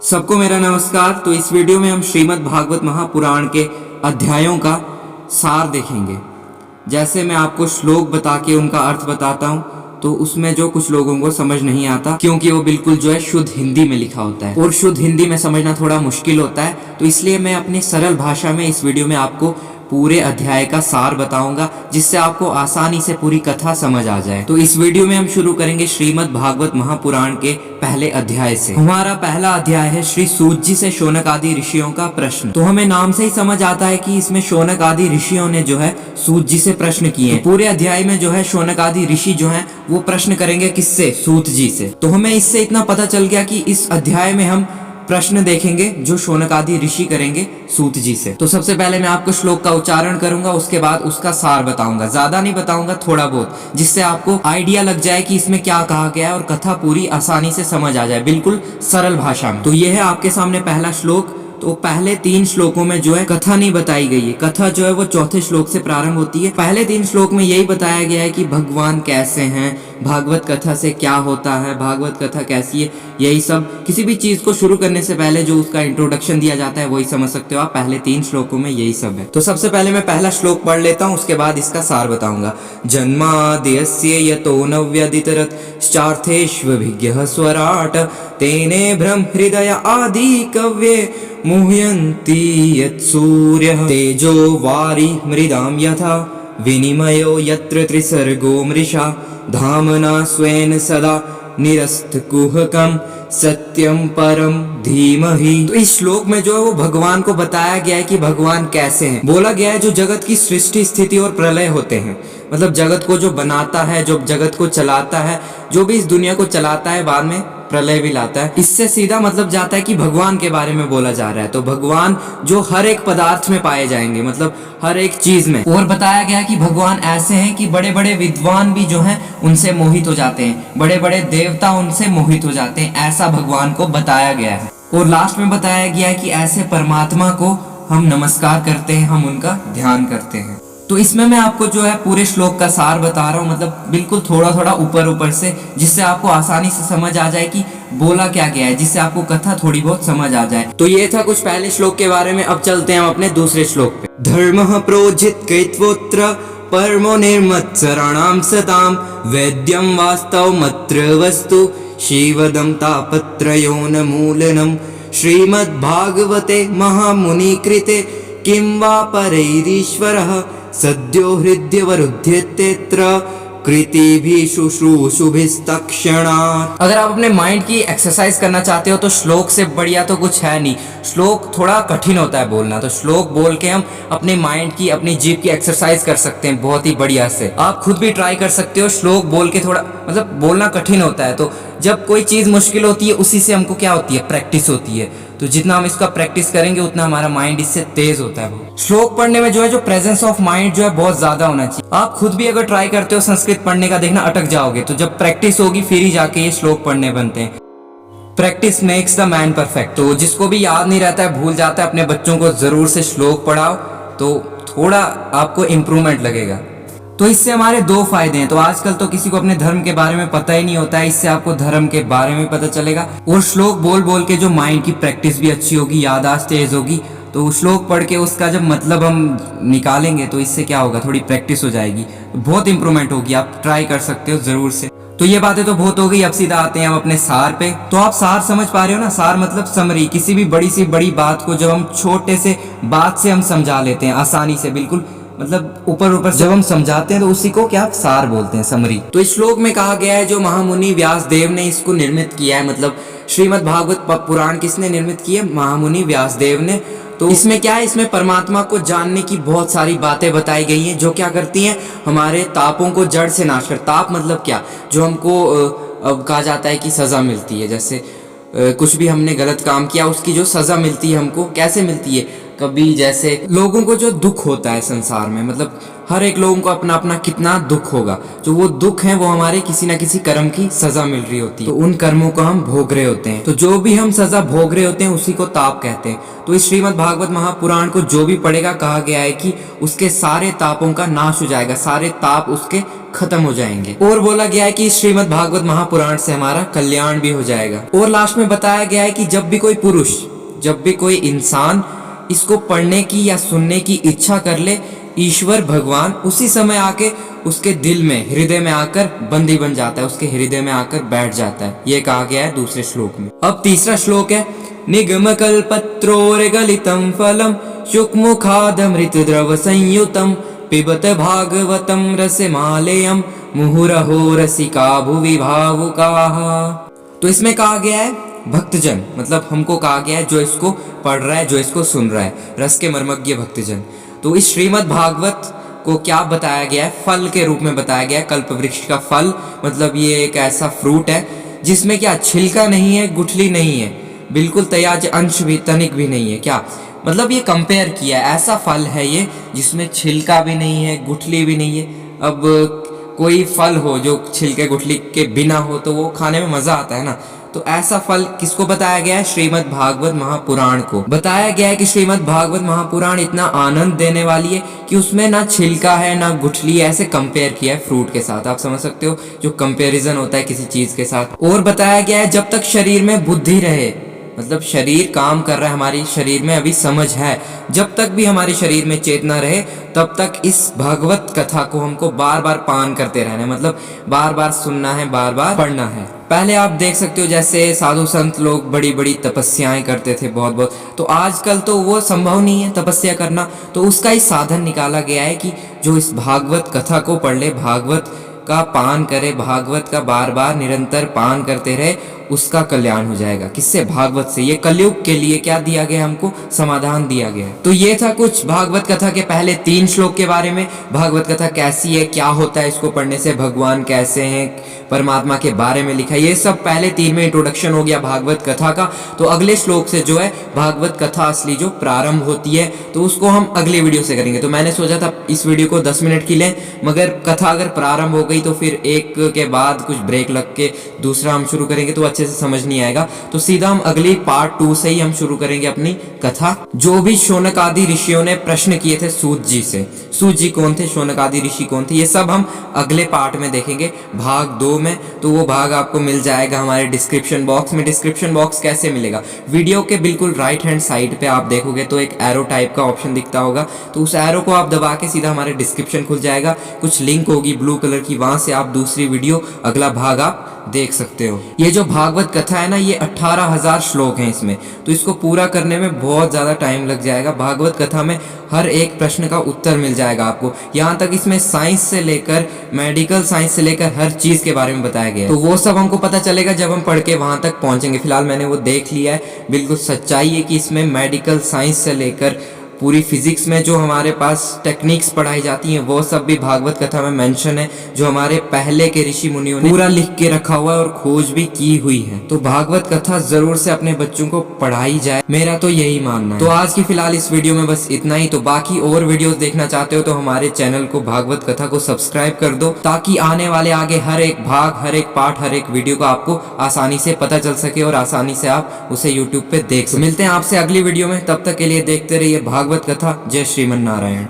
सबको मेरा नमस्कार। तो इस वीडियो में हम श्रीमद् भागवत महापुराण के अध्यायों का सार देखेंगे। जैसे मैं आपको श्लोक बता के उनका अर्थ बताता हूँ तो उसमें जो कुछ लोगों को समझ नहीं आता, क्योंकि वो बिल्कुल जो है शुद्ध हिंदी में लिखा होता है और शुद्ध हिंदी में समझना थोड़ा मुश्किल होता है, तो इसलिए मैं अपनी सरल भाषा में इस वीडियो में आपको पूरे अध्याय का सार बताऊंगा, जिससे आपको आसानी से पूरी कथा समझ आ जाए। तो इस वीडियो में हम शुरू करेंगे श्रीमद् भागवत महापुराण के पहले अध्याय से। हमारा पहला अध्याय है श्री सूत जी से शौनक आदि ऋषियों का प्रश्न। तो हमें नाम से ही समझ आता है कि इसमें शौनक आदि ऋषियों ने जो है सूत जी से प्रश्न किए। तो पूरे अध्याय में जो है शौनक आदि ऋषि जो है वो प्रश्न करेंगे किससे? सूत जी से। तो हमें इससे इतना पता चल गया कि इस अध्याय में हम प्रश्न देखेंगे जो शौनक आदि ऋषि करेंगे सूत जी से। तो सबसे पहले मैं आपको श्लोक का उच्चारण करूंगा, उसके बाद उसका सार बताऊंगा। ज्यादा नहीं बताऊंगा, थोड़ा बहुत, जिससे आपको आइडिया लग जाए कि इसमें क्या कहा गया है और कथा पूरी आसानी से समझ आ जाए, बिल्कुल सरल भाषा में। तो यह है आपके सामने पहला श्लोक। तो पहले 3 श्लोकों में जो है कथा नहीं बताई गई है। कथा जो है वो चौथे श्लोक से प्रारंभ होती है। पहले 3 श्लोक में यही बताया गया है कि भगवान कैसे हैं, भागवत कथा से क्या होता है, भागवत कथा कैसी है, यही सब। किसी भी चीज को शुरू करने से पहले जो उसका इंट्रोडक्शन दिया जाता है वही समझ सकते हो आप। पहले 3 श्लोकों में यही सब है। तो सबसे पहले मैं पहला श्लोक पढ़ लेता हूँ, उसके बाद इसका सार बताऊंगा। जन्माद्यस्य यतो न व्यदितरश्चार्थेष्वभिज्ञः स्वराट तेने ब्रह्म हृदय आदि कव्ये मुह्यन्ति यत्सूर्यः तेजो वारि मृदां यथा विनिमयो यत्र त्रिसर्गो मृषा धामना स्वेन सदा निरस्तकुहकं सत्यम परम धीमहि। तो इस श्लोक में जो है वो भगवान को बताया गया है कि भगवान कैसे हैं। बोला गया है जो जगत की सृष्टि स्थिति और प्रलय होते हैं, मतलब जगत को जो बनाता है, जो जगत को चलाता है, जो भी इस दुनिया को चलाता है, बाद में प्रलय भी लाता है। इससे सीधा मतलब जाता है कि भगवान के बारे में बोला जा रहा है। तो भगवान जो हर एक पदार्थ में पाए जाएंगे, मतलब हर एक चीज में। और बताया गया कि भगवान ऐसे हैं कि बड़े बड़े विद्वान भी जो हैं उनसे मोहित हो जाते हैं, बड़े बड़े देवता उनसे मोहित हो जाते हैं, ऐसा भगवान को बताया गया है। और लास्ट में बताया गया है कि ऐसे परमात्मा को हम नमस्कार करते हैं, हम उनका ध्यान करते हैं। तो इसमें मैं आपको जो है पूरे श्लोक का सार बता रहा हूँ, मतलब बिल्कुल थोड़ा थोड़ा ऊपर से, जिससे आपको आसानी से समझ आ जाए कि बोला क्या गया है, जिससे आपको कथा थोड़ी बहुत समझ आ जाए। तो ये था कुछ पहले श्लोक के बारे में। अब चलते हैं हम अपने दूसरे श्लोक पे। धर्मः प्रोजित कैत्वोत्र परमो निर्मत्सराणां सतां वैद्यं वास्तव मत्र वस्तु शिवदं तापत्रयोन्मूलनं श्रीमद्भागवते महामुनिकृते किं वा परैरीश्वरः सद्यो हृदयवरुध्यतेऽत्र कृतिभिः शुश्रूषुभिस्तक्षणात्। अगर आप अपने माइंड की एक्सरसाइज करना चाहते हो तो श्लोक से बढ़िया तो कुछ है नहीं। श्लोक थोड़ा कठिन होता है बोलना, तो श्लोक बोल के हम अपने माइंड की, अपनी जीभ की एक्सरसाइज कर सकते हैं बहुत ही बढ़िया से। आप खुद भी ट्राई कर सकते हो। श्लोक बोल के थोड़ा, मतलब बोलना कठिन होता है, तो जब कोई चीज मुश्किल होती है उसी से हमको क्या होती है, प्रैक्टिस होती है। तो जितना हम इसका प्रैक्टिस करेंगे उतना हमारा माइंड इससे तेज होता है। श्लोक पढ़ने में जो है जो प्रेजेंस ऑफ माइंड जो है बहुत ज्यादा होना चाहिए। आप खुद भी अगर ट्राई करते हो संस्कृत पढ़ने का, देखना अटक जाओगे। तो जब प्रैक्टिस होगी फिर ही जाके ये श्लोक पढ़ने बनते हैं। Practice makes the man perfect. तो जिसको भी याद नहीं रहता है, भूल जाता है, अपने बच्चों को जरूर से श्लोक पढ़ाओ, तो थोड़ा आपको इम्प्रूवमेंट लगेगा। तो इससे हमारे 2 फायदे हैं। तो आजकल तो किसी को अपने धर्म के बारे में पता ही नहीं होता है, इससे आपको धर्म के बारे में पता चलेगा। और श्लोक बोल बोल के जो माइंड की प्रैक्टिस भी अच्छी होगी, याददाश्त तेज होगी। तो श्लोक पढ़ के उसका जब मतलब हम निकालेंगे तो इससे क्या होगा, थोड़ी प्रैक्टिस हो जाएगी, बहुत इंप्रूवमेंट होगी। आप ट्राई कर सकते हो जरूर से। तो ये बातें तो बहुत हो गई, अब सीधा आते हैं हम अपने सार पे। तो आप सार समझ पा रहे हो ना? सार मतलब समरी। किसी भी बड़ी सी बड़ी बात को जब हम छोटे से बात से हम समझा लेते हैं आसानी से, बिल्कुल मतलब ऊपर जब हम समझाते हैं तो उसी को क्या सार बोलते हैं, समरी। तो इस श्लोक में कहा गया है जो महामुनि व्यास देव ने इसको निर्मित किया है, मतलब श्रीमद् भागवत पुराण किसने निर्मित किया? महामुनि व्यास देव ने। तो इसमें क्या है, इसमें परमात्मा को जानने की बहुत सारी बातें बताई गई हैं, जो क्या करती हैं, हमारे तापों को जड़ से नाश कर। ताप मतलब क्या, जो हमको अब कहा जाता है कि सजा मिलती है। जैसे कुछ भी हमने गलत काम किया उसकी जो सजा मिलती है हमको, कैसे मिलती है? कभी जैसे लोगों को जो दुख होता है संसार में, मतलब हर एक लोगों को अपना अपना कितना दुख होगा, जो वो दुख है वो हमारे किसी ना किसी कर्म की सजा मिल रही होती है। तो उन कर्मों को हम भोग रहे होते हैं। तो जो भी हम सजा भोग रहे होते हैं उसी को ताप कहते हैं। तो इस श्रीमद् भागवत महापुराण को जो भी पढ़ेगा, कहा गया है कि उसके सारे तापों का नाश हो जाएगा, सारे ताप उसके खत्म हो जाएंगे। और बोला गया है कि श्रीमद् भागवत महापुराण से हमारा कल्याण भी हो जाएगा। और लास्ट में बताया गया है कि जब भी कोई पुरुष, जब भी कोई इंसान इसको पढ़ने की या सुनने की इच्छा कर ले, ईश्वर भगवान उसी समय आके उसके दिल में, हृदय में आकर बंदी बन जाता है, उसके हृदय में आकर बैठ जाता है। ये कहा गया है दूसरे श्लोक में। अब तीसरा श्लोक है, निगम कल्पत्रोर्गलितं फलम शुकमुखादमृत द्रव संयुतम पिबत भागवतम रसमालयम मुहुरहो रसिका भुवि भावुकाः। तो इसमें कहा गया है भक्तजन, मतलब हमको कहा गया है जो इसको पढ़ रहा है, जो इसको सुन रहा है, रस के मर्मज्ञ भक्तजन। तो इस श्रीमद् भागवत को क्या बताया गया है, फल के रूप में बताया गया है। कल्प वृक्ष का फल, मतलब ये एक ऐसा फ्रूट है जिसमें क्या छिलका नहीं है, गुठली नहीं है, बिल्कुल तैयार अंश भी, तनिक भी नहीं है। क्या मतलब ये कंपेयर किया है, ऐसा फल है ये जिसमें छिलका भी नहीं है, गुठली भी नहीं है। अब कोई फल हो जो छिलके गुठली के बिना हो तो वो खाने में मजा आता है ना। तो ऐसा फल किसको बताया गया है, श्रीमद् भागवत महापुराण को बताया गया है कि श्रीमद् भागवत महापुराण इतना आनंद देने वाली है कि उसमें ना छिलका है ना गुठली है, ऐसे कंपेयर किया है फ्रूट के साथ। आप समझ सकते हो जो कंपेरिजन होता है किसी चीज के साथ। और बताया गया है जब तक शरीर में बुद्धि रहे, मतलब शरीर काम कर रहा है, हमारी शरीर में अभी समझ है, जब तक भी हमारे शरीर में चेतना रहे तब तक इस भागवत कथा को हमको बार बार पान करते रहना है, मतलब बार बार सुनना है, बार बार पढ़ना है। पहले आप देख सकते हो जैसे साधु संत लोग बड़ी बड़ी तपस्याएं करते थे बहुत बहुत, तो आजकल तो वो संभव नहीं है तपस्या करना। तो उसका ही साधन निकाला गया है कि जो इस भागवत कथा को पढ़ ले, भागवत का पान करे, भागवत का बार बार निरंतर पान करते रहे, उसका कल्याण हो जाएगा। किससे? भागवत से। ये कलयुग के लिए क्या दिया गया, हमको समाधान दिया गया है। तो ये था कुछ भागवत कथा के पहले 3 श्लोक के बारे में। भागवत कथा कैसी है, क्या होता है इसको पढ़ने से, भगवान कैसे हैं, परमात्मा के बारे में लिखा है, ये सब पहले 3 में इंट्रोडक्शन हो गया भागवत कथा का। तो अगले श्लोक से जो है भागवत कथा असली जो प्रारंभ होती है, तो उसको हम अगले वीडियो से करेंगे। तो मैंने सोचा था इस वीडियो को 10 मिनट की लें, मगर कथा अगर प्रारंभ हो गई तो फिर एक के बाद कुछ ब्रेक लग के दूसरा हम शुरू करेंगे तो अच्छे से समझ नहीं आएगा। तो सीधा हम अगली पार्ट 2 से ही हम शुरू करेंगे अपनी कथा। जो भी शौनक आदि ऋषियों ने प्रश्न किए थे सूत जी से, सूत जी कौन थे, शौनक आदि ऋषि कौन थे, ये सब हम अगले पार्ट में देखेंगे, भाग 2 में। तो वो भाग आपको मिल जाएगा हमारे डिस्क्रिप्शन बॉक्स में। डिस्क्रिप्शन बॉक्स कैसे मिलेगा, वीडियो के बिल्कुल राइट हैंड साइड पे आप देखोगे तो एक एरो टाइप का ऑप्शन दिखता होगा, तो उस एरो को आप दबा के सीधा हमारे डिस्क्रिप्शन खुल जाएगा, कुछ लिंक होगी ब्लू कलर की, वहां से आप दूसरी वीडियो अगला भाग आप देख सकते हो। ये जो भागवत कथा है ना, ये 18,000 श्लोक हैं इसमें, तो इसको पूरा करने में बहुत ज्यादा टाइम लग जाएगा। भागवत कथा में हर एक प्रश्न का उत्तर मिल जाएगा आपको, यहाँ तक इसमें साइंस से लेकर मेडिकल साइंस से लेकर हर चीज के बारे में बताया गया है। तो वो सब हमको पता चलेगा जब हम पढ़ के वहां तक पहुंचेंगे। फिलहाल मैंने वो देख लिया है, बिल्कुल सच्चाई है कि इसमें मेडिकल साइंस से लेकर पूरी फिजिक्स में जो हमारे पास टेक्निक्स पढ़ाई जाती हैं वो सब भी भागवत कथा में मेंशन है, जो हमारे पहले के ऋषि मुनियों ने पूरा लिख के रखा हुआ है और खोज भी की हुई है। तो भागवत कथा जरूर से अपने बच्चों को पढ़ाई जाए, मेरा तो यही मानना है। तो आज की फिलहाल इस वीडियो में बस इतना ही। तो बाकी और वीडियोस देखना चाहते हो तो हमारे चैनल को भागवत कथा को सब्सक्राइब कर दो, ताकि आने वाले आगे हर एक भाग, हर एक पार्ट, हर एक वीडियो को आपको आसानी से पता चल सके और आसानी से आप उसे यूट्यूब पे देख सके। मिलते हैं आपसे अगली वीडियो में, तब तक के लिए देखते रहिए भागवत कथा। जय श्रीमन नारायण।